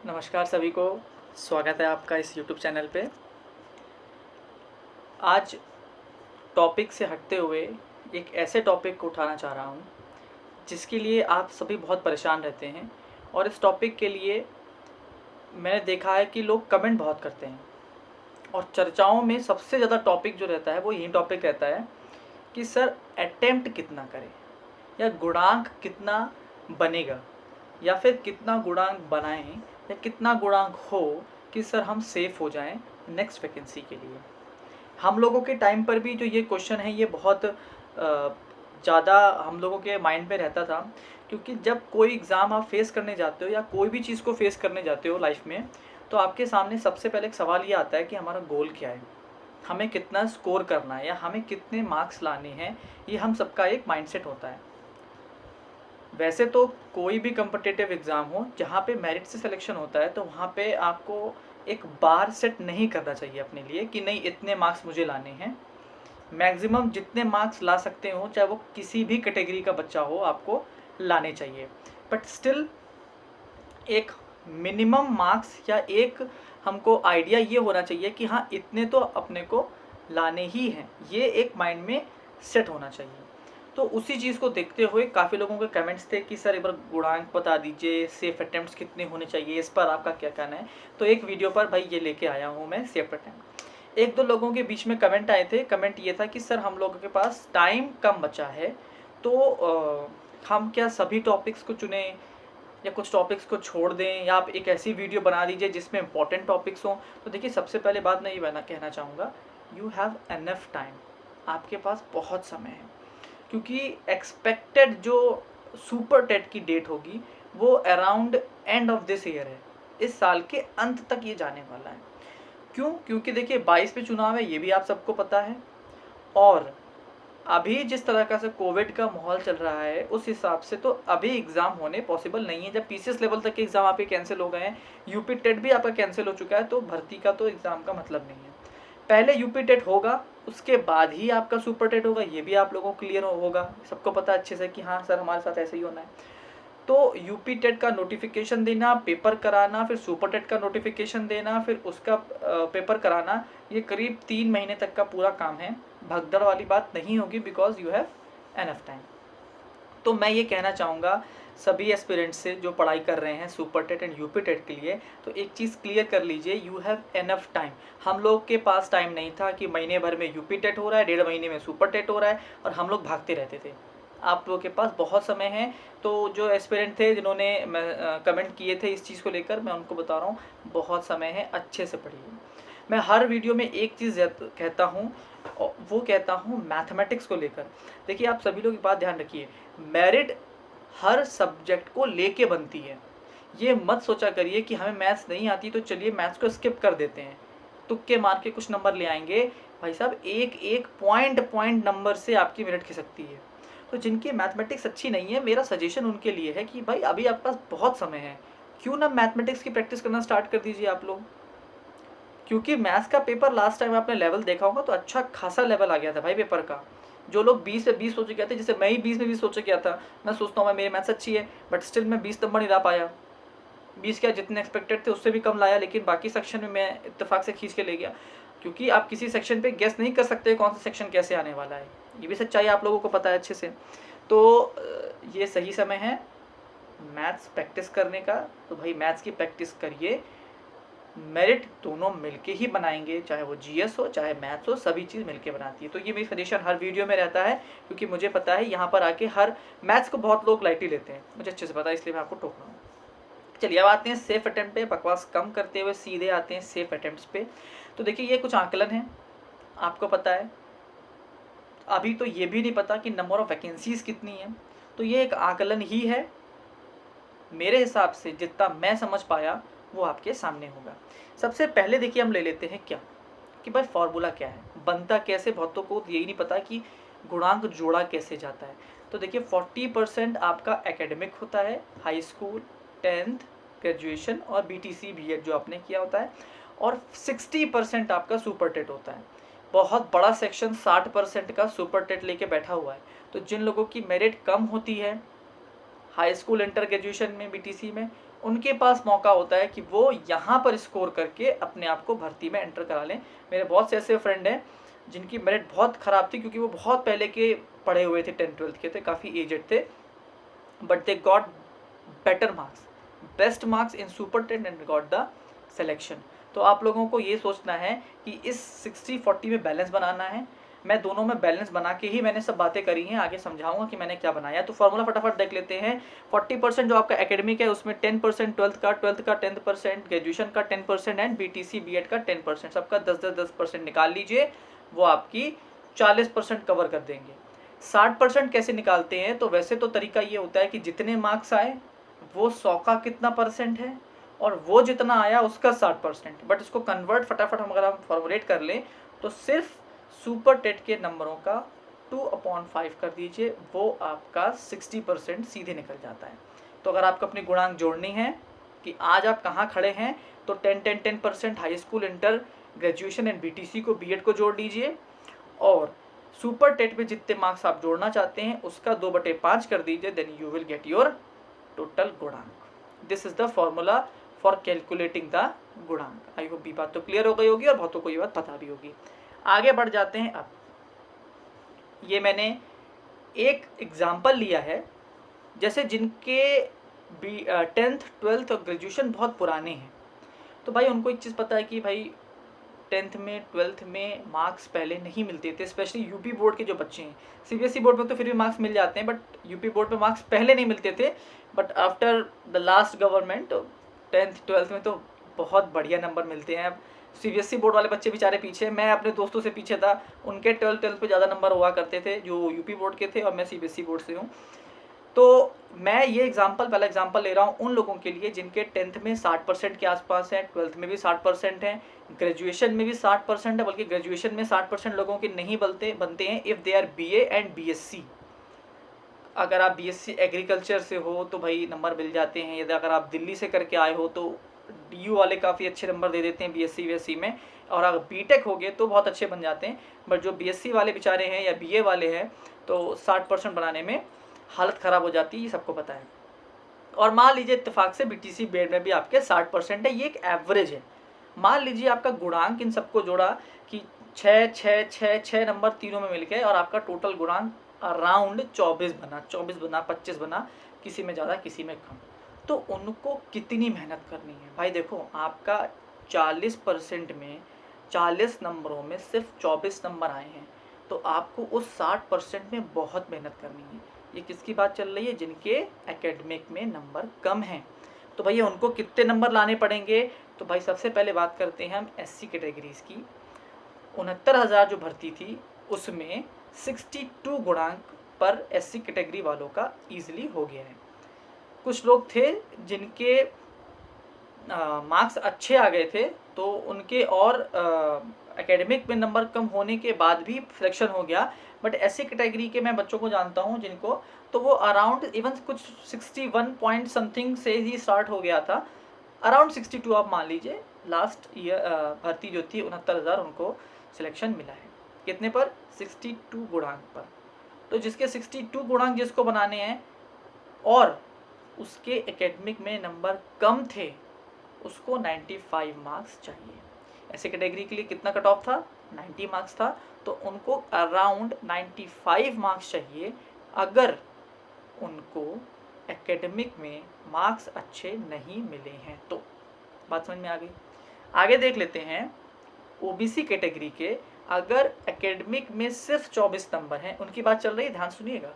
नमस्कार सभी को। स्वागत है आपका इस YouTube चैनल पे। आज टॉपिक से हटते हुए एक ऐसे टॉपिक को उठाना चाह रहा हूँ जिसके लिए आप सभी बहुत परेशान रहते हैं। और इस टॉपिक के लिए मैंने देखा है कि लोग कमेंट बहुत करते हैं और चर्चाओं में सबसे ज़्यादा टॉपिक जो रहता है वो यही टॉपिक रहता है कि सर अटेम्प्ट कितना करें, या गुणांक कितना बनेगा, या फिर कितना गुणांक बनाएं, या कितना गुणांक हो कि सर हम सेफ हो जाएं नेक्स्ट वैकेंसी के लिए। हम लोगों के टाइम पर भी जो ये क्वेश्चन है ये बहुत ज़्यादा हम लोगों के माइंड में रहता था, क्योंकि जब कोई एग्ज़ाम आप फेस करने जाते हो या कोई भी चीज़ को फेस करने जाते हो लाइफ में, तो आपके सामने सबसे पहले एक सवाल ये आता है कि हमारा गोल क्या है, हमें कितना स्कोर करना है या हमें कितने मार्क्स लाने हैं। ये हम सबका एक माइंडसेट होता है। वैसे तो कोई भी कम्पिटिटिव एग्ज़ाम हो जहाँ पे मेरिट से सिलेक्शन होता है, तो वहाँ पे आपको एक बार सेट नहीं करना चाहिए अपने लिए कि नहीं इतने मार्क्स मुझे लाने हैं। मैक्सिमम जितने मार्क्स ला सकते हो, चाहे वो किसी भी कैटेगरी का बच्चा हो, आपको लाने चाहिए। बट स्टिल एक मिनिमम मार्क्स या एक हमको आइडिया ये होना चाहिए कि हाँ इतने तो अपने को लाने ही हैं, ये एक माइंड में सेट होना चाहिए। तो उसी चीज़ को देखते हुए काफ़ी लोगों के कमेंट्स थे कि सर एक बार गुणांक बता दीजिए, सेफ अटेम्प्ट्स कितने होने चाहिए, इस पर आपका क्या कहना है। तो एक वीडियो पर भाई ये लेके आया हूँ मैं सेफ अटेम्प्ट। एक दो लोगों के बीच में कमेंट आए थे। कमेंट ये था कि सर हम लोगों के पास टाइम कम बचा है, तो हम क्या सभी टॉपिक्स को चुनें या कुछ टॉपिक्स को छोड़ दें, या आप एक ऐसी वीडियो बना दीजिए जिसमें इंपॉर्टेंट टॉपिक्स हों। तो देखिए सबसे पहले बात मैं ये कहना चाहूँगा, यू हैव एनफ टाइम, आपके पास बहुत समय है। क्योंकि एक्सपेक्टेड जो सुपर टेट की डेट होगी वो around end of this year है, इस साल के अंत तक ये जाने वाला है। क्यों? क्योंकि देखिए 22 में चुनाव है, ये भी आप सबको पता है। और अभी जिस तरह का से कोविड का माहौल चल रहा है उस हिसाब से तो अभी एग्ज़ाम होने पॉसिबल नहीं है। जब पीसीएस लेवल तक के एग्ज़ाम आपके कैंसिल हो गए हैं, यूपी टेट भी आपका कैंसिल हो चुका है, तो भर्ती का तो एग्ज़ाम का मतलब नहीं है। पहले यूपी टेट होगा, उसके बाद ही आपका सुपर टेट होगा, ये भी आप लोगों को क्लियर होगा, सबको पता अच्छे से कि हाँ सर हमारे साथ ऐसे ही होना है। तो यूपी टेट का नोटिफिकेशन देना, पेपर कराना, फिर सुपर टेट का नोटिफिकेशन देना, फिर उसका पेपर कराना, ये करीब 3 महीने तक का पूरा काम है। भगदड़ वाली बात नहीं होगी, because you have enough time. तो मैं ये कहना चाहूँगा सभी एस्पिरेंट्स से जो पढ़ाई कर रहे हैं super TET and UP TET के लिए, तो एक चीज़ क्लियर कर लीजिए, यू हैव एनफ टाइम। हम लोग के पास टाइम नहीं था कि महीने भर में यूपी टेट हो रहा है, 1.5 महीने में सुपर टेट हो रहा है और हम लोग भागते रहते थे। आप लोगों के पास बहुत समय है। तो जो एस्पिरेंट थे जिन्होंने कमेंट किए थे इस चीज़ को लेकर, मैं उनको बता रहा हूँ बहुत समय है, अच्छे से पढ़िए। मैं हर वीडियो में एक चीज़ कहता हूँ, वो कहता हूँ मैथमेटिक्स को लेकर। देखिए आप सभी लोग एक बात ध्यान रखिए, मेरिट हर सब्जेक्ट को लेके बनती है। ये मत सोचा करिए कि हमें मैथ्स नहीं आती तो चलिए मैथ्स को स्किप कर देते हैं, तुक्के मार के कुछ नंबर ले आएंगे। भाई साहब एक एक पॉइंट नंबर से आपकी मेरिट खिसकती है। तो जिनकी मैथमेटिक्स अच्छी नहीं है, मेरा सजेशन उनके लिए है कि भाई अभी आपके पास बहुत समय है, क्यों ना मैथमेटिक्स की प्रैक्टिस करना स्टार्ट कर दीजिए आप लोग। क्योंकि मैथ्स का पेपर लास्ट टाइम आपने लेवल देखा होगा तो अच्छा खासा लेवल आ गया था भाई पेपर का। जो लोग 20 से 20 सोच के थे, जैसे मैं ही 20 में 20 सोच के था, मैं सोचता हूँ मेरी मैथ्स अच्छी है, बट स्टिल मैं 20 नंबर नहीं ला पाया। 20 क्या, जितने एक्सपेक्टेड थे उससे भी कम लाया, लेकिन बाकी सेक्शन में मैं इत्तेफाक से खींच के ले गया। क्योंकि आप किसी सेक्शन पे गेस नहीं कर सकते कौन सा सेक्शन कैसे आने वाला है, ये भी सच्चाई आप लोगों को पता है अच्छे से। तो ये सही समय है मैथ्स प्रैक्टिस करने का। तो भाई मैथ्स की प्रैक्टिस करिए, मेरिट दोनों मिलके ही बनाएंगे, चाहे वो जीएस हो चाहे मैथ्स हो, सभी चीज़ मिलके बनाती है। तो ये मेरी सजेशन हर वीडियो में रहता है, क्योंकि मुझे पता है यहाँ पर आके हर मैथ्स को बहुत लोग लाइटली लेते हैं, मुझे अच्छे से पता है, इसलिए मैं आपको टोक रहा हूँ। चलिए अब आते हैं सेफ अटेम्प्ट पे, बकवास कम करते हुए सीधे आते हैं सेफ अटेम्प्ट्स पे। तो देखिए ये कुछ आकलन है, आपको पता है अभी तो ये भी नहीं पता कि नंबर ऑफ वैकेंसीज कितनी है, तो ये एक आकलन ही है। मेरे हिसाब से जितना मैं समझ पाया वो आपके सामने होगा। सबसे पहले देखिए हम ले लेते हैं क्या, कि भाई फार्मूला क्या है, बनता कैसे। बहुतों को यही नहीं पता कि गुणांक जोड़ा कैसे जाता है। तो देखिए 40% आपका एकेडमिक होता है, हाई स्कूल, 10th, ग्रेजुएशन और बीटीसी बीएड जो आपने किया होता है, और 60% आपका सुपर टेट होता है। बहुत बड़ा सेक्शन 60% का सुपर टेट लेके बैठा हुआ है। तो जिन लोगों की मेरिट कम होती है हाई स्कूल इंटर ग्रेजुएशन में बीटीसी में, उनके पास मौका होता है कि वो यहाँ पर स्कोर करके अपने आप को भर्ती में एंटर करा लें। मेरे बहुत से ऐसे फ्रेंड हैं जिनकी मेरिट बहुत ख़राब थी, क्योंकि वो बहुत पहले के पढ़े हुए थे, 10th-12th के थे, काफ़ी एजेड थे, but they got better marks, best marks in super 10 and got the selection. तो आप लोगों को ये सोचना है कि इस 60-40 में बैलेंस बनाना है। मैं दोनों में बैलेंस बना के ही मैंने सब बातें करी हैं, आगे समझाऊंगा कि मैंने क्या बनाया। तो फार्मूला फटाफट देख लेते हैं। 40% जो आपका एकेडमिक है उसमें 10% ट्वेल्थ का 10%, ग्रेजुएशन का 10% एंड BTC B.Ed का 10%, सबका 10% निकाल लीजिए, वो आपकी 40% कवर कर देंगे। 60% कैसे निकालते हैं? तो वैसे तो तरीका ये होता है कि जितने मार्क्स आए वो 100 का कितना परसेंट है और वो जितना आया उसका 60%। बट इसको कन्वर्ट फटाफट हम अगर हम फॉर्मुलेट कर लें तो सिर्फ सुपर टेट के नंबरों का 2/5 कर दीजिए, वो आपका 60% सीधे निकल जाता है। तो अगर आपको अपनी गुणांक जोड़नी है कि आज आप कहाँ खड़े हैं, तो 10% high school, inter, graduation and BTC को, B.Ed को जोड़ लीजिए, और सुपर टेट में जितने मार्क्स आप जोड़ना चाहते हैं उसका 2/5 कर दीजिए, then you will get your total गुणांक। This is the formula for calculating the गुणांक। आई होप ये बात तो क्लियर हो गई होगी और बहुतों को ये बात पता भी होगी। आगे बढ़ जाते हैं। अब ये मैंने एक एग्जाम्पल लिया है, जैसे जिनके 10th 12th और ग्रेजुएशन बहुत पुराने हैं, तो भाई उनको एक चीज़ पता है कि भाई 10th में 12th में मार्क्स पहले नहीं मिलते थे, स्पेशली यूपी बोर्ड के जो बच्चे हैं। CBSE बोर्ड में तो फिर भी मार्क्स मिल जाते हैं, बट यूपी बोर्ड में मार्क्स पहले नहीं मिलते थे। But after the last government 10th 12th में तो बहुत बढ़िया नंबर मिलते हैं। अब CBSE बोर्ड वाले बच्चे बेचारे पीछे, मैं अपने दोस्तों से पीछे था, उनके 12th पे ज़्यादा नंबर हुआ करते थे जो यूपी बोर्ड के थे, और मैं CBSE बोर्ड से हूँ। तो मैं ये पहला एग्जाम्पल ले रहा हूँ उन लोगों के लिए जिनके 10th में 60% के आसपास है, 12th में भी 60% है, ग्रेजुएशन में भी 60% है, बल्कि ग्रेजुएशन में 60% लोगों के नहीं बनते हैं if they are BA and BSc। अगर आप BSc एग्रीकल्चर से हो तो भाई नंबर मिल जाते हैं, यदि अगर आप दिल्ली से करके आए हो तो DU वाले काफ़ी अच्छे नंबर दे देते हैं BSc में, और अगर BTech हो गए तो बहुत अच्छे बन जाते हैं। बट जो BSc वाले बेचारे हैं या BA वाले हैं तो 60% बनाने में हालत ख़राब हो जाती है, ये सबको पता है। और मान लीजिए इत्तेफाक से BTC B.Ed में भी आपके 60% है, ये एक एवरेज है। मान लीजिए आपका गुणांक इन सबको जोड़ा कि 6 नंबर तीनों में मिल गए और आपका टोटल गुणांक अराउंड 24 बना, 25 बना, किसी में ज़्यादा किसी में कम। तो उनको कितनी मेहनत करनी है भाई? देखो, आपका 40% में 40 नंबरों में सिर्फ 24 नंबर आए हैं, तो आपको उस 60% में बहुत मेहनत करनी है। ये किसकी बात चल रही है? जिनके एकेडमिक में नंबर कम हैं। तो भैया उनको कितने नंबर लाने पड़ेंगे? तो भाई सबसे पहले बात करते हैं हम SC कैटेगरीज की। 69,000 जो भर्ती थी उसमें 62 गुणांक पर SC कैटेगरी वालों का ईजिली हो गया है। कुछ लोग थे जिनके मार्क्स अच्छे आ गए थे, तो उनके और एकेडमिक में नंबर कम होने के बाद भी सिलेक्शन हो गया। बट SC कैटेगरी के मैं बच्चों को जानता हूँ जिनको, तो वो अराउंड इवन कुछ 61 पॉइंट समथिंग से ही स्टार्ट हो गया था, अराउंड 62 आप मान लीजिए। लास्ट ईयर भर्ती जो थी 69,000, उनको सिलेक्शन मिला है कितने पर? 62 गुणांक पर। तो जिसके 62 गुणांक जिसको बनाने हैं और उसके एकेडमिक में नंबर कम थे, उसको 95 मार्क्स चाहिए। ऐसे कैटेगरी के लिए कितना कट ऑफ था? 90 मार्क्स था। तो उनको अराउंड 95 मार्क्स चाहिए अगर उनको एकेडमिक में मार्क्स अच्छे नहीं मिले हैं। तो बात समझ में आ गई। आगे देख लेते हैं OBC कैटेगरी के। अगर एकेडमिक में सिर्फ 24 नंबर हैं, उनकी बात चल रही है, ध्यान सुनिएगा।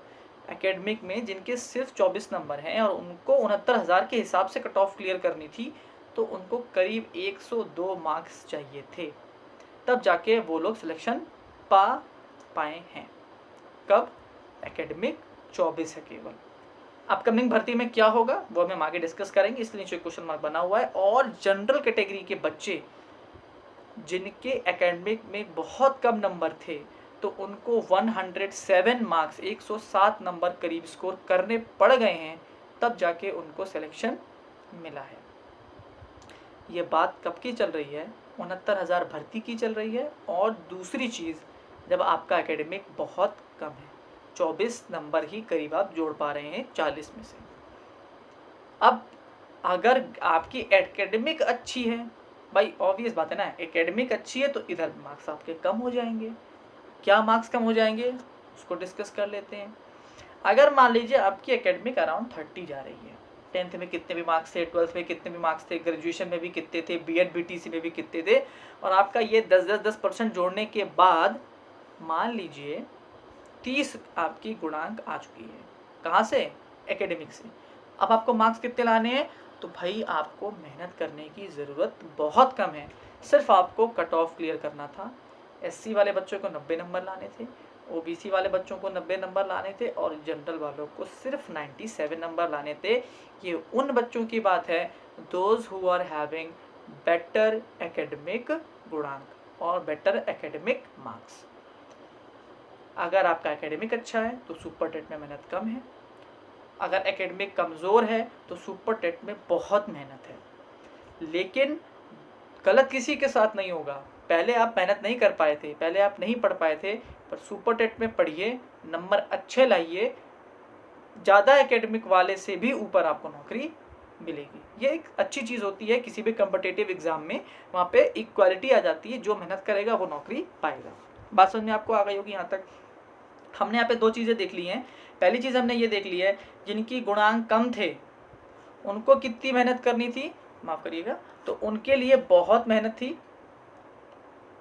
एकेडमिक में जिनके सिर्फ 24 नंबर हैं और उनको 69,000 के हिसाब से कट ऑफ क्लियर करनी थी, तो उनको करीब 102 मार्क्स चाहिए थे, तब जाके वो लोग सिलेक्शन पा पाए हैं। कब? एकेडमिक 24 है केवल। अपकमिंग भर्ती में क्या होगा वो हम आगे डिस्कस करेंगे, इसलिए नीचे क्वेश्चन मार्क बना हुआ है। और जनरल कैटेगरी के बच्चे जिनके एकेडमिक में बहुत कम नंबर थे, तो उनको 107 मार्क्स, 107 नंबर करीब स्कोर करने पड़ गए हैं, तब जाके उनको सिलेक्शन मिला है। ये बात कब की चल रही है? 69,000 भर्ती की चल रही है। और दूसरी चीज़, जब आपका एकेडमिक बहुत कम है, 24 नंबर ही करीब आप जोड़ पा रहे हैं 40 में से। अब अगर आपकी एकेडमिक अच्छी है, भाई ऑब्वियस बात है ना, एकेडमिक अच्छी है तो इधर मार्क्स आपके कम हो जाएंगे। क्या मार्क्स कम हो जाएंगे उसको डिस्कस कर लेते हैं। अगर मान लीजिए आपकी एकेडमिक अराउंड 30 जा रही है, 10th में कितने भी मार्क्स थे, 12th में कितने भी मार्क्स थे, ग्रेजुएशन में भी कितने थे, बीएड बीटीसी में भी कितने थे, और आपका ये 10% जोड़ने के बाद मान लीजिए 30 आपकी गुणांक आ चुकी है। कहाँ से? एकेडमिक से। अब आपको मार्क्स कितने लाने हैं? तो भाई आपको मेहनत करने की ज़रूरत बहुत कम है, सिर्फ आपको कट ऑफ क्लियर करना था। एससी वाले बच्चों को 90 नंबर लाने थे, ओबीसी वाले बच्चों को 90 नंबर लाने थे, और जनरल वालों को सिर्फ 97 नंबर लाने थे। ये उन बच्चों की बात है those who are having better academic गुणांक और बेटर एकेडमिक मार्क्स। अगर आपका एकेडमिक अच्छा है तो सुपर टेट में मेहनत कम है, अगर एकेडमिक कमज़ोर है तो सुपर टेट में बहुत मेहनत है। लेकिन गलत किसी के साथ नहीं होगा। पहले आप मेहनत नहीं कर पाए थे, पहले आप नहीं पढ़ पाए थे, पर सुपर टेट में पढ़िए, नंबर अच्छे लाइए, ज़्यादा एकेडमिक वाले से भी ऊपर आपको नौकरी मिलेगी। ये एक अच्छी चीज़ होती है किसी भी कम्पिटिटिव एग्ज़ाम में, वहाँ पे इक्वालिटी आ जाती है, जो मेहनत करेगा वो नौकरी पाएगा। बात समझ में आपको आ गई होगी। यहाँ तक हमने यहाँ पे दो चीज़ें देख ली हैं। पहली चीज़ हमने ये देख ली है, जिनकी गुणांक कम थे उनको कितनी मेहनत करनी थी, माफ़ करिएगा, तो उनके लिए बहुत मेहनत थी।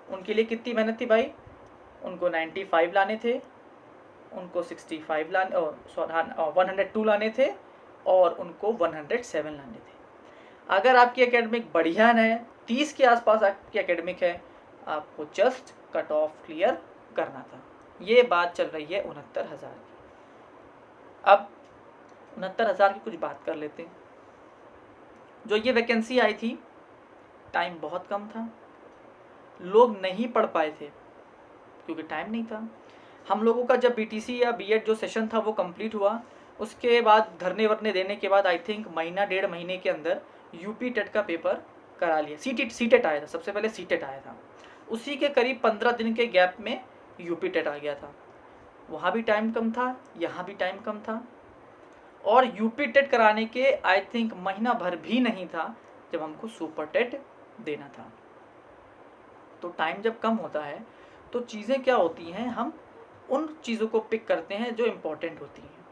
उनके लिए कितनी मेहनत थी भाई? उनको 95 लाने थे, उनको 65 लाने 102 लाने थे, और उनको 107 लाने थे। अगर आपकी एकेडमिक बढ़िया है, 30 के आसपास आपकी एकेडमिक है, आपको जस्ट कट ऑफ क्लियर करना था। ये बात चल रही है 69,000 की। अब 69,000 की कुछ बात कर लेते हैं। जो ये वैकेंसी आई थी, टाइम बहुत कम था, लोग नहीं पढ़ पाए थे क्योंकि टाइम नहीं था। हम लोगों का जब बीटीसी या बीएड जो सेशन था वो कंप्लीट हुआ, उसके बाद धरने वरने देने के बाद आई थिंक महीना 1.5 महीने के अंदर यूपी टेट का पेपर करा लिया। सीटेट आया था, सबसे पहले सीटेट आया था, उसी के करीब 15 दिन के गैप में यूपी टेट आ गया था। वहाँ भी टाइम कम था, यहाँ भी टाइम कम था, और यूपी टेट कराने के आई थिंक महीना भर भी नहीं था जब हमको सुपर टेट देना था। तो टाइम जब कम होता है तो चीज़ें क्या होती हैं, हम उन चीज़ों को पिक करते हैं जो इम्पोर्टेंट होती हैं,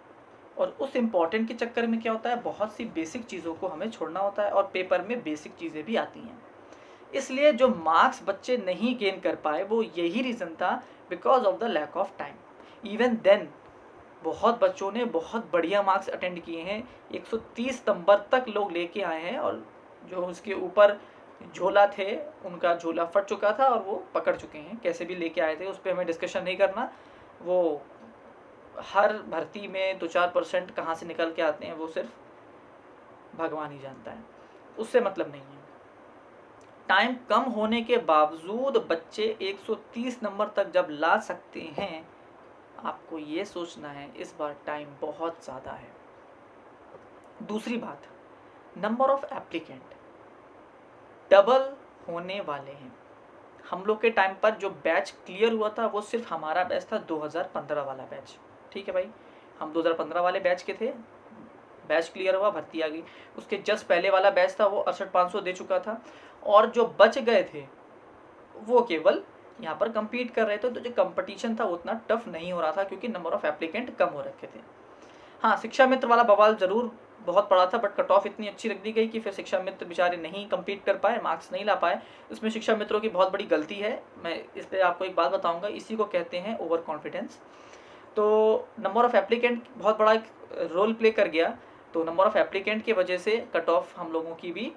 और उस इम्पोर्टेंट के चक्कर में क्या होता है, बहुत सी बेसिक चीज़ों को हमें छोड़ना होता है, और पेपर में बेसिक चीज़ें भी आती हैं। इसलिए जो मार्क्स बच्चे नहीं गेन कर पाए वो यही रीज़न था, because of the lack of time. Even then बहुत बच्चों ने बहुत बढ़िया मार्क्स अटेंड किए हैं, 130 नंबर तक लोग लेके आए हैं, और जो उसके ऊपर झोला थे उनका झोला फट चुका था और वो पकड़ चुके हैं। कैसे भी लेके आए थे उस पर हमें डिस्कशन नहीं करना, वो हर भर्ती में 2-4% कहाँ से निकल के आते हैं वो सिर्फ भगवान ही जानता है, उससे मतलब नहीं है। टाइम कम होने के बावजूद बच्चे 130 नंबर तक जब ला सकते हैं, आपको ये सोचना है इस बार टाइम बहुत ज़्यादा है। दूसरी बात, नंबर ऑफ एप्लीकेंट डबल होने वाले हैं। हम लोग के टाइम पर जो बैच क्लियर हुआ था वो सिर्फ हमारा बैच था, 2015 वाला बैच। ठीक है भाई, हम 2015 वाले बैच के थे, बैच क्लियर हुआ, भर्ती आ गई। उसके जस्ट पहले वाला बैच था वो 68,500 दे चुका था, और जो बच गए थे वो केवल यहाँ पर compete कर रहे थे। तो जो कंपटीशन था उतना टफ नहीं हो रहा था क्योंकि नंबर ऑफ एप्लीकेंट कम हो रखे थे। हाँ, शिक्षा मित्र वाला बवाल ज़रूर बहुत पड़ा था, बट कट ऑफ इतनी अच्छी रख दी गई कि फिर शिक्षा मित्र बेचारे नहीं compete कर पाए, मार्क्स नहीं ला पाए। इसमें शिक्षा मित्रों की बहुत बड़ी गलती है। मैं इस पर आपको एक बात बताऊँगा, इसी को कहते हैं ओवर कॉन्फिडेंस। तो नंबर ऑफ़ एप्लीकेंट बहुत बड़ा एक रोल प्ले कर गया। तो नंबर ऑफ़ एप्लीकेंट की वजह से कट ऑफ हम लोगों की भी,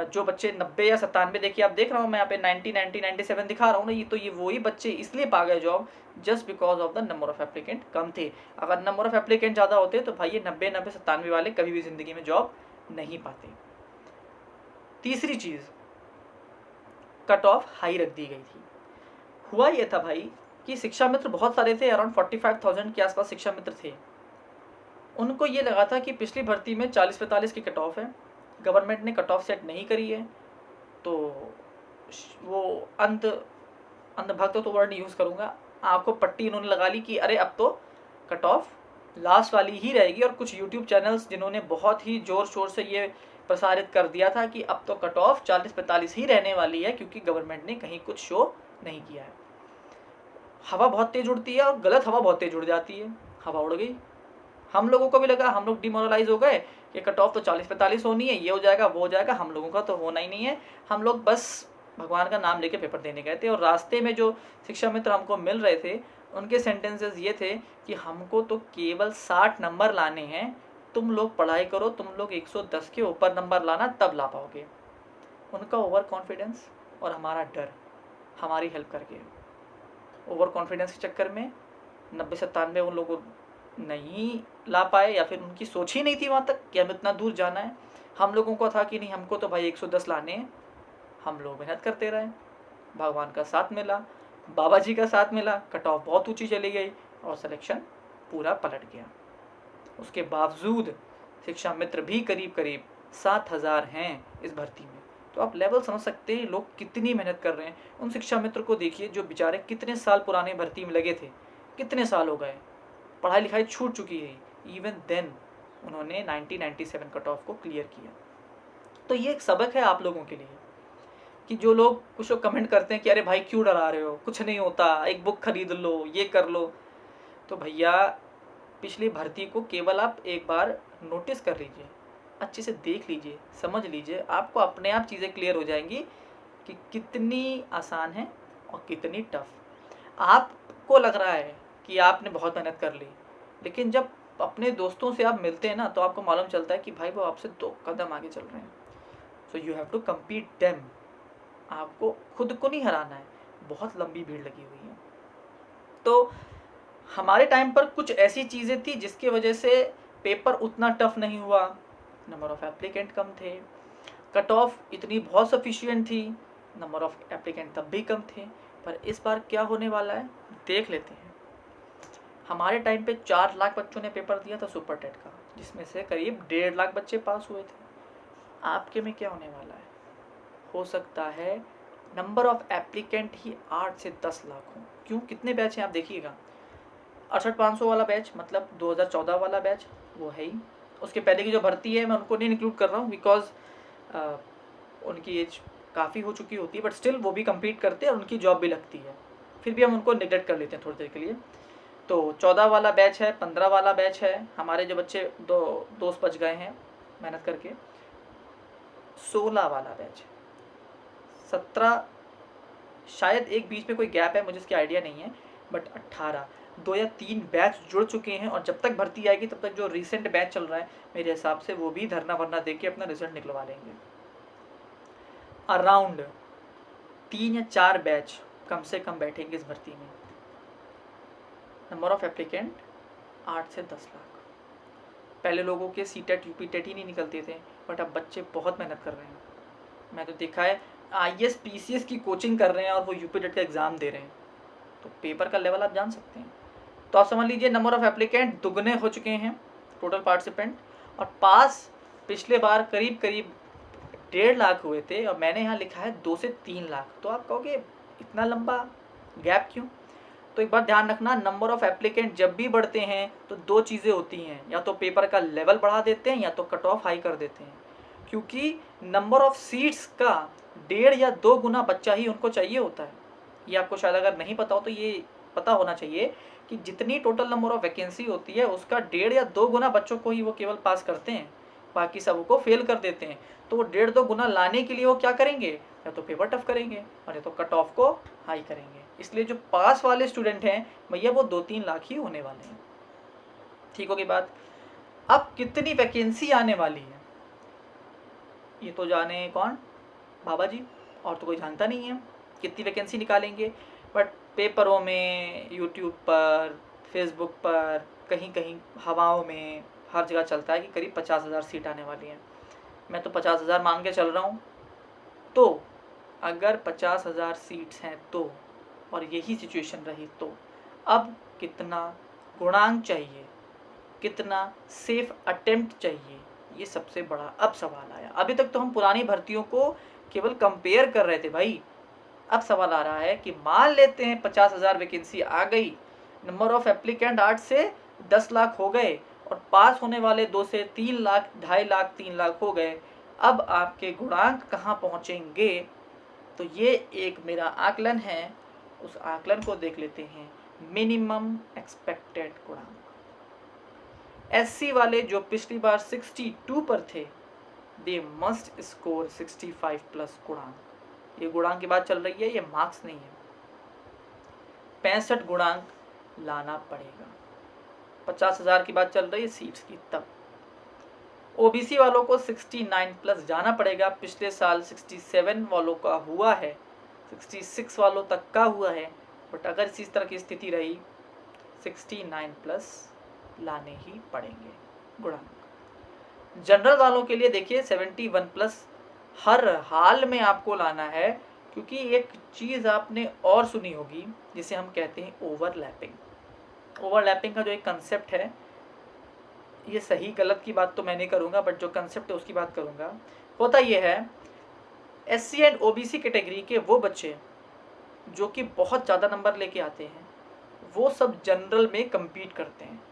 जो बच्चे 90 या 97, देखिए आप देख रहा हूँ मैं यहाँ पे 90, 97 दिखा रहा हूँ ना, ये तो ये वही बच्चे इसलिए पा गए job just because of the number of applicant कम थे। अगर नंबर ऑफ़ एप्लीकेंट ज़्यादा होते तो भाई ये 90, 97 वाले कभी भी ज़िंदगी में जॉब नहीं पाते। तीसरी चीज़, कट ऑफ हाई रख दी गई थी। हुआ ये था भाई कि शिक्षा मित्र बहुत सारे थे, अराउंड 45,000 के आसपास शिक्षा मित्र थे। उनको ये लगा था कि पिछली भर्ती में 40-45 की कट ऑफ है, गवर्नमेंट ने कट ऑफ सेट नहीं करी है, तो वो अंधभक्त तो वर्ड यूज़ करूँगा, आपको पट्टी इन्होंने लगा ली कि अरे अब तो कट ऑफ लास्ट वाली ही रहेगी। और कुछ यूट्यूब चैनल्स जिन्होंने बहुत ही ज़ोर शोर से ये प्रसारित कर दिया था कि अब तो कट ऑफ 40-45 ही रहने वाली है, क्योंकि गवर्नमेंट ने कहीं कुछ शो नहीं किया है। हवा बहुत तेज उड़ती है और गलत हवा बहुत तेज उड़ जाती है, हवा उड़ गई, हम लोगों को भी लगा, हम लोग डिमोरलाइज हो गए कि कट ऑफ तो 40-45 होनी है, ये हो जाएगा वो हो जाएगा, हम लोगों का तो होना ही नहीं है। हम लोग बस भगवान का नाम लेके पेपर देने गए थे, और रास्ते में जो शिक्षा मित्र हमको मिल रहे थे उनके सेंटेंसेस ये थे कि हमको तो केवल 60 नंबर लाने हैं, तुम लोग पढ़ाई करो, तुम लोग 110 के ऊपर नंबर लाना तब ला पाओगे। उनका ओवर कॉन्फिडेंस और हमारा डर हमारी हेल्प कर गए। ओवर कॉन्फिडेंस के चक्कर में 90-97 उन लोगों नहीं ला पाए, या फिर उनकी सोच ही नहीं थी वहाँ तक कि हम इतना दूर जाना है। हम लोगों को था कि नहीं, हमको तो भाई 110 लाने हैं। हम लोग मेहनत करते रहे, भगवान का साथ मिला, बाबा जी का साथ मिला, कट ऑफ बहुत ऊंची चली गई और सिलेक्शन पूरा पलट गया। उसके बावजूद शिक्षा मित्र भी करीब करीब 7,000 हैं इस भर्ती में। तो आप लेवल समझ सकते हैं लोग कितनी मेहनत कर रहे हैं। उन शिक्षा मित्र को देखिए जो बेचारे कितने साल पुराने भर्ती में लगे थे, कितने साल हो गए, पढ़ाई लिखाई छूट चुकी है, इवन देन उन्होंने 1997 कट ऑफ को क्लियर किया। तो ये एक सबक है आप लोगों के लिए कि जो लोग कुछ लोग कमेंट करते हैं कि अरे भाई क्यों डरा रहे हो, कुछ नहीं होता, एक बुक खरीद लो, ये कर लो। तो भैया पिछली भर्ती को केवल आप एक बार नोटिस कर लीजिए, अच्छे से देख लीजिए, समझ लीजिए, आपको अपने आप चीज़ें क्लियर हो जाएंगी कि कितनी आसान है और कितनी टफ। आपको लग रहा है कि आपने बहुत मेहनत कर ली, लेकिन जब अपने दोस्तों से आप मिलते हैं ना तो आपको मालूम चलता है कि भाई वो आपसे 2 कदम आगे चल रहे हैं। So you have to compete them. आपको खुद को नहीं हराना है, बहुत लंबी भीड़ लगी हुई है। तो हमारे टाइम पर कुछ ऐसी चीज़ें थी जिसकी वजह से पेपर उतना टफ नहीं हुआ, नंबर ऑफ़ एप्लीकेंट कम थे, कट ऑफ इतनी बहुत सफिशिएंट थी, नंबर ऑफ़ एप्लीकेंट तब भी कम थे। पर इस बार क्या होने वाला है देख लेते हैं। हमारे टाइम पे 4 लाख बच्चों ने पेपर दिया था सुपर टेट का, जिसमें से करीब 1.5 लाख बच्चे पास हुए थे। आपके में क्या होने वाला है? हो सकता है नंबर ऑफ़ एप्लीकेंट ही 8 से 10 लाख हों। क्यों? कितने बैच हैं आप देखिएगा, 68,500 वाला बैच मतलब 2014 वाला बैच वो है ही। उसके पहले की जो भर्ती है मैं उनको नहीं इंक्लूड कर रहा हूँ, बिकॉज उनकी एज काफ़ी हो चुकी होती है, बट स्टिल वो भी कम्पीट करते हैं और उनकी जॉब भी लगती है, फिर भी हम उनको निगलेक्ट कर लेते हैं थोड़ी देर के लिए। तो 14 वाला बैच है, 15 वाला बैच है। हमारे जो बच्चे दोस्त बच गए हैं मेहनत करके, 16 वाला बैच, 17 शायद एक बीच में कोई गैप है, मुझे इसकी आइडिया नहीं है, बट 18 2 या 3 बैच जुड़ चुके हैं। और जब तक भर्ती आएगी तब तक जो रिसेंट बैच चल रहा है मेरे हिसाब से वो भी धरना वरना दे के अपना रिजल्ट निकलवा लेंगे। अराउंड 3 या 4 बैच कम से कम बैठेंगे इस भर्ती में। नंबर ऑफ़ एप्लीकेंट 8 से 10 लाख। पहले लोगों के सीटेट यूपी टेट ही नहीं निकलते थे, बट अब बच्चे बहुत मेहनत कर रहे हैं। मैं तो देखा है IAS PCS की कोचिंग कर रहे हैं और वो यूपी टेट का एग्ज़ाम दे रहे हैं। तो पेपर का लेवल आप जान सकते हैं। तो आप समझ लीजिए नंबर ऑफ़ एप्लीकेंट दुगने हो चुके हैं टोटल पार्टिसिपेंट, और पास पिछले बार करीब करीब 1.5 लाख हुए थे और मैंने यहाँ लिखा है 2 से 3 लाख। तो आप कहोगे इतना लंबा गैप क्यों? तो एक बार ध्यान रखना, नंबर ऑफ़ एप्लीकेंट जब भी बढ़ते हैं तो 2 चीज़ें होती हैं, या तो पेपर का लेवल बढ़ा देते हैं या तो कट ऑफ हाई कर देते हैं। क्योंकि नंबर ऑफ़ सीट्स का 1.5 या 2 गुना बच्चा ही उनको चाहिए होता है। ये आपको शायद अगर नहीं पता हो तो ये पता होना चाहिए कि जितनी टोटल नंबर ऑफ़ वैकेंसी होती है उसका 1.5 या 2 गुना बच्चों को ही वो केवल पास करते हैं, बाकी सबको फेल कर देते हैं। तो वो 1.5-2 गुना लाने के लिए वो क्या करेंगे, या तो पेपर टफ करेंगे और या तो कट ऑफ को हाई करेंगे। इसलिए जो पास वाले स्टूडेंट हैं भैया वो 2-3 लाख ही होने वाले हैं। ठीक होगी बात? अब कितनी वैकेंसी आने वाली है ये तो जाने कौन, बाबा जी, और तो कोई जानता नहीं है कितनी वैकेंसी निकालेंगे। बट पेपरों में, यूट्यूब पर, फेसबुक पर, कहीं कहीं हवाओं में, हर जगह चलता है कि करीब 50,000 सीट आने वाली हैं। मैं तो 50,000 मांग के चल रहा हूँ। तो अगर 50,000 सीट्स हैं तो, और यही सिचुएशन रही तो अब कितना गुणांक चाहिए, कितना सेफ अटेम्प्ट चाहिए, ये सबसे बड़ा अब सवाल आया। अभी तक तो हम पुरानी भर्तियों को केवल कंपेयर कर रहे थे भाई, अब सवाल आ रहा है कि मान लेते हैं 50,000 वैकेंसी आ गई, नंबर ऑफ़ एप्लीकेंट 8 से 10 लाख हो गए और पास होने वाले 2 से 3 लाख, 2.5 लाख, 3 लाख हो गए। अब आपके गुणांक कहाँ पहुँचेंगे, तो ये एक मेरा आकलन है, उस आकलन को देख लेते हैं। मिनिमम एक्सपेक्टेड गुणांक। एससी वाले जो पिछली बार 62 पर थे, दे मस्ट स्कोर 65 प्लस गुणांक। ये गुणांक की बात चल रही है, ये मार्क्स नहीं है। 65 गुणांक लाना पड़ेगा। 50,000 की बात चल रही है सीट्स की। तब ओबीसी वालों को 69 प्लस जाना पड़ेगा। पिछले साल 67 वालों का हुआ है, 66 वालों तक का हुआ है, बट अगर इसी तरह की स्थिति रही 69 प्लस लाने ही पड़ेंगे गुणांक। जनरल वालों के लिए देखिए 71 प्लस हर हाल में आपको लाना है, क्योंकि एक चीज़ आपने और सुनी होगी जिसे हम कहते हैं ओवरलैपिंग। ओवरलैपिंग का जो एक कंसेप्ट है, ये सही गलत की बात तो मैं नहीं करूँगा, बट जो कंसेप्ट है उसकी बात करूँगा। होता ये है, एससी एंड ओबीसी कैटेगरी के वो बच्चे जो कि बहुत ज़्यादा नंबर लेके आते हैं, वो सब जनरल में compete करते हैं।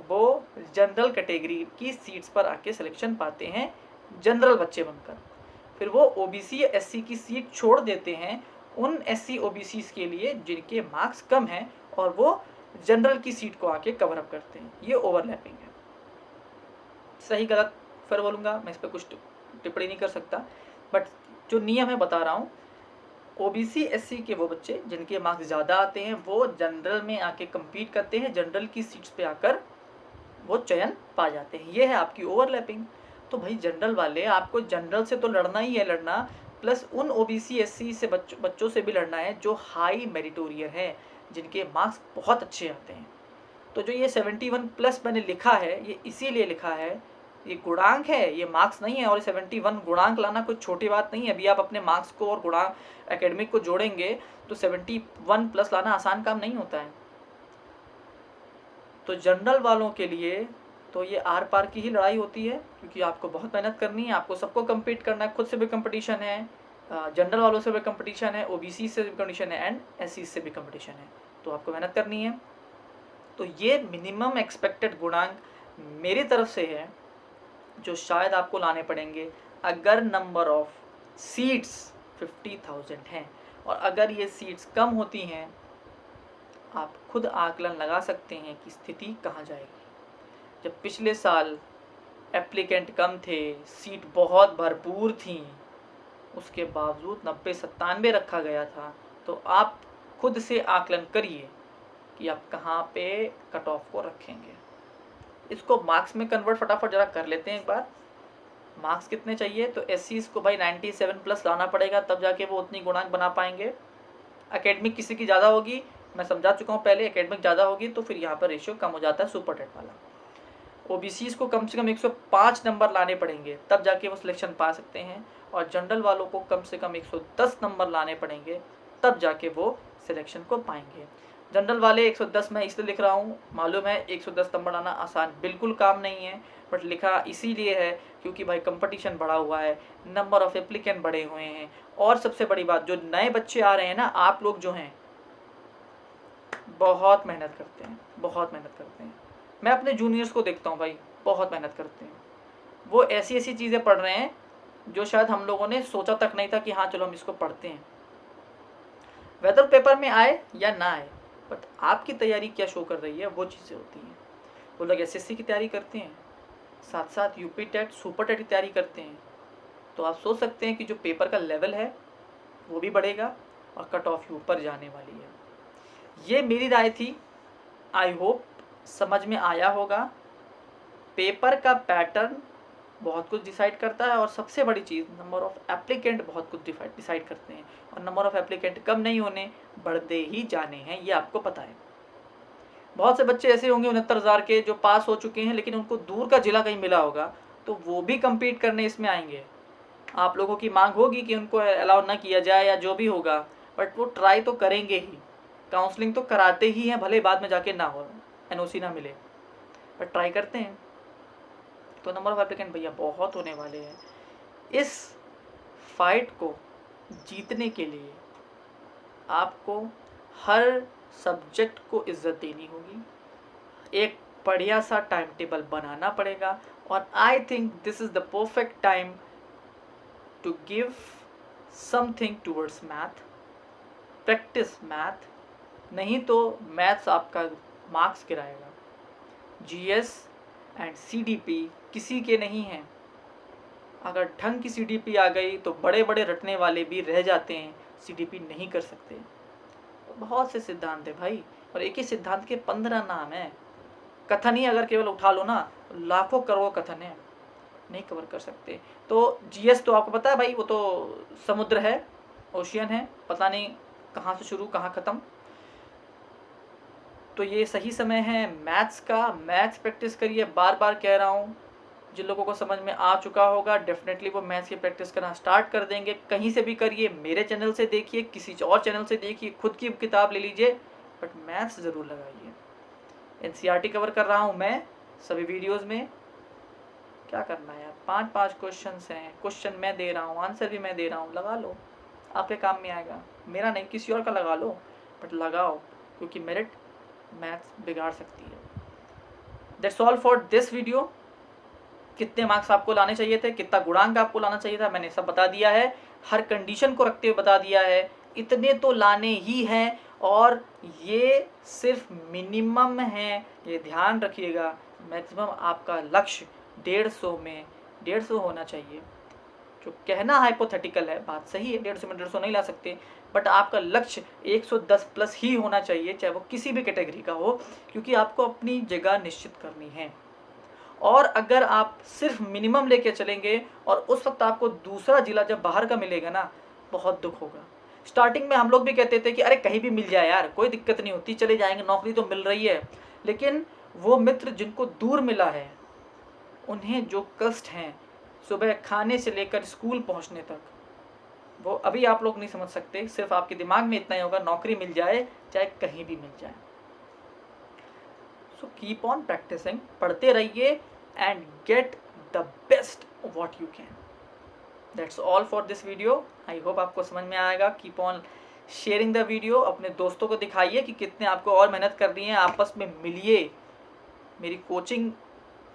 वो जनरल कैटेगरी की सीट्स पर आके सिलेक्शन पाते हैं जनरल बच्चे बनकर। फिर वो ओबीसी या एससी की सीट छोड़ देते हैं उन एससी ओबीसी के लिए जिनके मार्क्स कम हैं, और वो जनरल की सीट को आके कवर अप करते हैं। ये ओवरलैपिंग है। सही गलत फिर बोलूँगा, मैं इस पर कुछ टिप्पणी नहीं कर सकता, बट जो नियम है बता रहा हूँ। ओबीसी एससी के वो बच्चे जिनके मार्क्स ज़्यादा आते हैं, वो जनरल में आके compete करते हैं, जनरल की सीट्स पे आकर वो चयन पा जाते हैं। ये है आपकी ओवरलैपिंग। तो भाई जनरल वाले, आपको जनरल से तो लड़ना ही है लड़ना, प्लस उन ओबीसी एससी से बच्चों से भी लड़ना है जो हाई मेरिटोरियर है, जिनके मार्क्स बहुत अच्छे आते हैं। तो जो ये 71 प्लस मैंने लिखा है, ये इसीलिए लिखा है, ये गुणांक है, ये मार्क्स नहीं है। और 71 गुणांक लाना कोई छोटी बात नहीं है। अभी आप अपने मार्क्स को और गुणांक एकेडमिक को जोड़ेंगे तो 71 प्लस लाना आसान काम नहीं होता है। तो जनरल वालों के लिए तो ये आर पार की ही लड़ाई होती है, क्योंकि आपको बहुत मेहनत करनी है, आपको सबको compete करना है, खुद से भी कंपटीशन है, जनरल वालों से भी कंपटीशन है, ओबीसी से भी कंपटीशन है, एंड एससी से भी कंपटीशन है। तो आपको मेहनत करनी है। तो ये मिनिमम एक्सपेक्टेड गुणांक मेरी तरफ से है, जो शायद आपको लाने पड़ेंगे अगर नंबर ऑफ सीट्स 50,000 हैं। और अगर ये सीट्स कम होती हैं, आप खुद आकलन लगा सकते हैं कि स्थिति कहाँ जाएगी। जब पिछले साल एप्लीकेंट कम थे, सीट बहुत भरपूर थी, उसके बावजूद 90-97 रखा गया था। तो आप खुद से आकलन करिए कि आप कहाँ पे कट ऑफ को रखेंगे। इसको मार्क्स में कन्वर्ट फटाफट जरा कर लेते हैं एक बार। मार्क्स कितने चाहिए, तो एससी को भाई 97 प्लस लाना पड़ेगा, तब जाके वो उतनी गुणांक बना पाएंगे। एकेडमिक किसी की ज़्यादा होगी, मैं समझा चुका हूँ पहले, एकेडमिक ज़्यादा होगी तो फिर यहाँ पर रेशियो कम हो जाता है सुपर टेट वाला। ओबीसी को कम से कम 105 नंबर लाने पड़ेंगे, तब जाके वो सिलेक्शन पा सकते हैं। और जनरल वालों को कम से कम 110 नंबर लाने पड़ेंगे, तब जाके वो सिलेक्शन को पाएंगे। जनरल वाले 110 मैं इसलिए लिख रहा हूँ, मालूम है 110 नंबर लाना आसान बिल्कुल काम नहीं है, बट लिखा इसीलिए है क्योंकि भाई कंपटीशन बढ़ा हुआ है, नंबर ऑफ एप्लीकेंट बढ़े हुए हैं। और सबसे बड़ी बात, जो नए बच्चे आ रहे हैं ना, आप लोग जो हैं बहुत मेहनत करते हैं, बहुत मेहनत करते हैं। मैं अपने जूनियर्स को देखता हूँ भाई, बहुत मेहनत करते हैं। वो ऐसी ऐसी चीज़ें पढ़ रहे हैं जो शायद हम लोगों ने सोचा तक नहीं था कि हाँ चलो हम इसको पढ़ते हैं। वेदर पेपर में आए या ना आए, बट आपकी तैयारी क्या शो कर रही है, वो चीज़ें होती हैं। वो लोग एसएससी की तैयारी करते हैं, साथ साथ यूपी टेट सुपर टेट की तैयारी करते हैं, तो आप सोच सकते हैं कि जो पेपर का लेवल है वो भी बढ़ेगा और कट ऑफ ऊपर जाने वाली है। ये मेरी राय थी, आई होप समझ में आया होगा। पेपर का पैटर्न बहुत कुछ डिसाइड करता है, और सबसे बड़ी चीज़ नंबर ऑफ़ एप्लीकेंट बहुत कुछ डिसाइड करते हैं, और नंबर ऑफ़ एप्लीकेंट कम नहीं होने, बढ़ते ही जाने हैं, ये आपको पता है। बहुत से बच्चे ऐसे होंगे 69,000 के जो पास हो चुके हैं, लेकिन उनको दूर का जिला कहीं मिला होगा, तो वो भी कम्पीट करने इसमें आएंगे। आप लोगों की मांग होगी कि उनको अलाउ ना किया जाए या जो भी होगा, बट वो ट्राई तो करेंगे ही, काउंसलिंग तो कराते ही हैं, भले बाद में जाके ना हो, एनओसी ना मिले, बट ट्राई करते हैं। तो नंबर ऑफ एप्लीकेंट भैया बहुत होने वाले हैं। इस फाइट को जीतने के लिए आपको हर सब्जेक्ट को इज्जत देनी होगी, एक बढ़िया सा टाइम टेबल बनाना पड़ेगा, और I think this is the perfect time to give something towards math, practice math, नहीं तो मैथ्स आपका मार्क्स गिराएगा। जीएस एंड सीडीपी किसी के नहीं हैं। अगर ढंग की सीडीपी आ गई तो बड़े बड़े रटने वाले भी रह जाते हैं, सीडीपी नहीं कर सकते। बहुत से सिद्धांत है भाई, और एक ही सिद्धांत के 15 नाम है। कथन ही अगर केवल उठा लो ना, लाखों करोड़ कथन है, नहीं कवर कर सकते। तो जीएस तो आपको पता है भाई, वो तो समुद्र है, ओशियन है, पता नहीं कहाँ से शुरू कहाँ ख़त्म। तो ये सही समय है मैथ्स का। मैथ्स प्रैक्टिस करिए, बार बार कह रहा हूँ। जिन लोगों को समझ में आ चुका होगा डेफिनेटली वो मैथ्स की प्रैक्टिस करना स्टार्ट कर देंगे। कहीं से भी करिए, मेरे चैनल से देखिए, किसी और चैनल से देखिए, खुद की किताब ले लीजिए, बट मैथ्स ज़रूर लगाइए। एनसीईआरटी कवर कर रहा हूँ मैं सभी वीडियोज़ में। क्या करना है यार, 5-5 क्वेश्चन हैं, क्वेश्चन मैं दे रहा हूँ, आंसर भी मैं दे रहा हूँ, लगा लो, आपके काम में आएगा। मेरा नहीं, किसी और का लगा लो, बट लगाओ, क्योंकि मेरिट मैथ्स बिगाड़ सकती है। That's all for this video. कितने मार्क्स आपको लाने चाहिए थे, कितना गुणांक आपको लाना चाहिए था, मैंने सब बता दिया है, हर कंडीशन को रखते हुए बता दिया है। इतने तो लाने ही हैं, और ये सिर्फ मिनिमम है, ये ध्यान रखिएगा। मैक्सिमम आपका लक्ष्य 150 में 150 होना चाहिए। जो कहना हाइपोथेटिकल है, बात सही है, 150 में 150 नहीं ला सकते, बट आपका लक्ष्य 110 प्लस ही होना चाहिए, चाहे वो किसी भी कैटेगरी का हो, क्योंकि आपको अपनी जगह निश्चित करनी है। और अगर आप सिर्फ मिनिमम लेके चलेंगे और उस वक्त आपको दूसरा जिला जब बाहर का मिलेगा ना, बहुत दुख होगा। स्टार्टिंग में हम लोग भी कहते थे कि अरे कहीं भी मिल जाए यार, कोई दिक्कत नहीं होती, चले जाएंगे, नौकरी तो मिल रही है। लेकिन वो मित्र जिनको दूर मिला है, उन्हें जो कष्ट हैं सुबह खाने से लेकर स्कूल पहुंचने तक, वो अभी आप लोग नहीं समझ सकते। सिर्फ आपके दिमाग में इतना ही होगा, नौकरी मिल जाए चाहे कहीं भी मिल जाए। सो कीप ऑन प्रैक्टिसिंग, पढ़ते रहिए and get the best what you can. That's all for this video. I hope आपको समझ में आएगा। Keep on sharing the video, अपने दोस्तों को दिखाइए कि कितने आपको और मेहनत करनी है, आपस में मिलिए। मेरी कोचिंग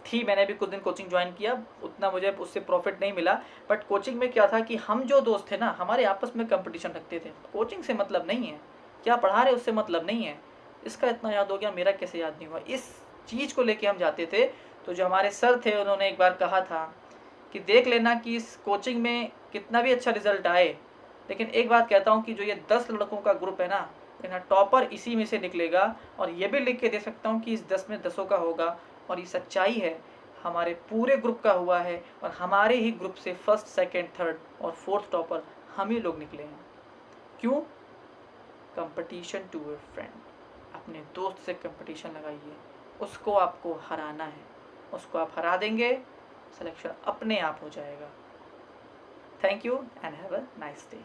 थी, मैंने भी कुछ दिन कोचिंग ज्वाइन किया, उतना मुझे उससे प्रॉफिट नहीं मिला, बट कोचिंग में क्या था कि हम जो दोस्त थे ना, हमारे आपस में कंपटीशन रखते थे। कोचिंग से मतलब नहीं है, क्या पढ़ा रहे उससे मतलब नहीं है, इसका इतना याद हो गया, मेरा कैसे याद नहीं हुआ, इस चीज़ को लेके हम जाते थे। तो जो हमारे सर थे उन्होंने एक बार कहा था कि देख लेना कि इस कोचिंग में कितना भी अच्छा रिजल्ट आए, लेकिन एक बात कहता हूँ कि जो ये 10 लड़कों का ग्रुप है ना, यहाँ टॉपर इसी में से निकलेगा। और ये भी लिख के दे सकता हूँ कि इस 10 में 10 का होगा, और ये सच्चाई है, हमारे पूरे ग्रुप का हुआ है, और हमारे ही ग्रुप से फर्स्ट, सेकंड, थर्ड और फोर्थ टॉपर हम ही लोग निकले हैं। क्यों? Competition to a friend. अपने दोस्त से कंपटीशन लगाइए, उसको आपको हराना है, उसको आप हरा देंगे, सिलेक्शन अपने आप हो जाएगा। Thank you and have a nice day.